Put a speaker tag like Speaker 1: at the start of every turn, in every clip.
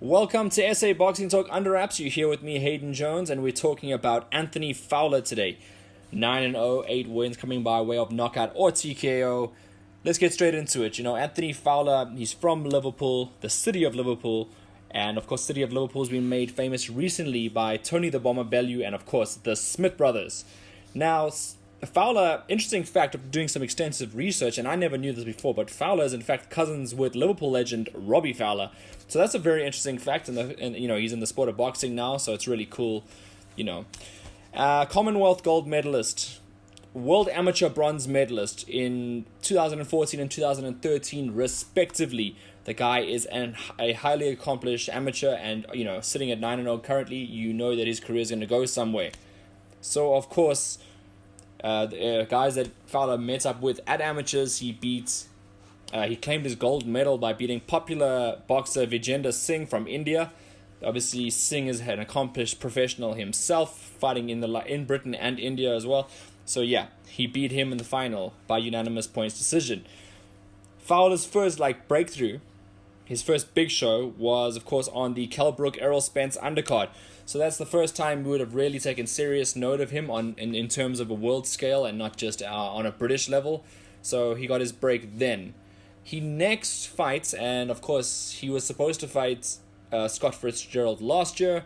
Speaker 1: Welcome to SA Boxing Talk Underwraps. You're here with me, Hayden Jones, and we're talking about Anthony Fowler today. 9-0, 8 wins coming by way of knockout or TKO. Let's get straight into it. Anthony Fowler, he's from Liverpool, the city of Liverpool, and of course, city of Liverpool has been made famous recently by Tony the Bomber Bellew and of course, the Smith brothers. Now, Fowler, interesting fact of doing some extensive research, and I never knew this before, but Fowler is in fact cousins with Liverpool legend Robbie Fowler. So that's a very interesting fact, and he's in the sport of boxing now, so it's really cool. Commonwealth gold medalist, world amateur bronze medalist in 2014 and 2013 respectively. The guy is a highly accomplished amateur, and sitting at 9-0 currently, that his career is going to go somewhere. So of course, the guys that Fowler met up with at amateurs, he claimed his gold medal by beating popular boxer Vijender Singh from India. Obviously, Singh is an accomplished professional himself, fighting in Britain and India as well. So yeah, he beat him in the final by unanimous points decision. Fowler's first breakthrough, his first big show, was of course on the Kell Brook Errol Spence undercard. So that's the first time we would have really taken serious note of him in terms of a world scale and not just on a British level. So he got his break then. He next fights, and of course he was supposed to fight Scott Fitzgerald last year,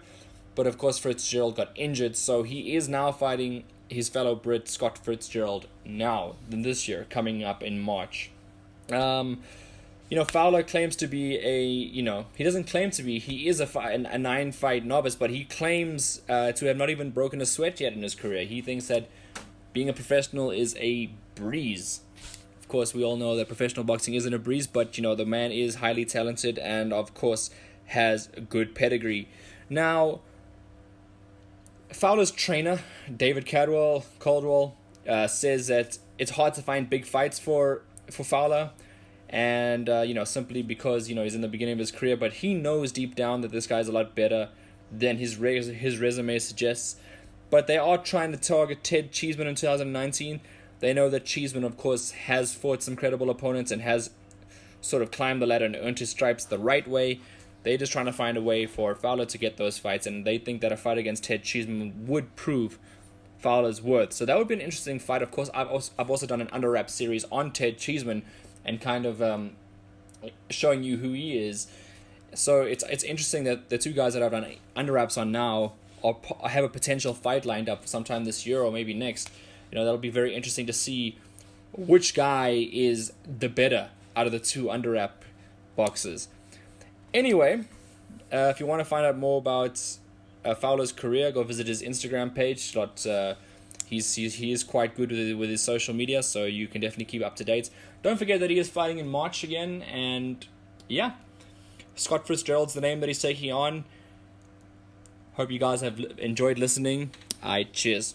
Speaker 1: but of course Fitzgerald got injured, so he is now fighting his fellow Brit Scott Fitzgerald this year, coming up in March. Fowler claims to be he doesn't claim to be, he is a 9-fight novice, but he claims to have not even broken a sweat yet in his career. He thinks that being a professional is a breeze. Of course, we all know that professional boxing isn't a breeze, but the man is highly talented and of course has a good pedigree. Now, Fowler's trainer, David Caldwell, says that it's hard to find big fights for Fowler, and simply because he's in the beginning of his career, but he knows deep down that this guy's a lot better than his resume suggests. But they are trying to target Ted Cheeseman in 2019. They know that Cheeseman, of course, has fought some credible opponents and has sort of climbed the ladder and earned his stripes the right way. They're just trying to find a way for Fowler to get those fights, and they think that a fight against Ted Cheeseman would prove Fowler's worth. So that would be an interesting fight. Of course, I've also done an Underwraps series on Ted Cheeseman and kind of showing you who he is. So it's interesting that the two guys that I've done Underwraps on now have a potential fight lined up sometime this year or maybe next. That'll be very interesting to see which guy is the better out of the two Underwrap boxers. Anyway, if you want to find out more about Fowler's career, go visit his Instagram page. He is quite good with his social media, so you can definitely keep up to date. Don't forget that he is fighting in March again, and yeah, Scott Fitzgerald's the name that he's taking on. Hope you guys have enjoyed listening. Cheers.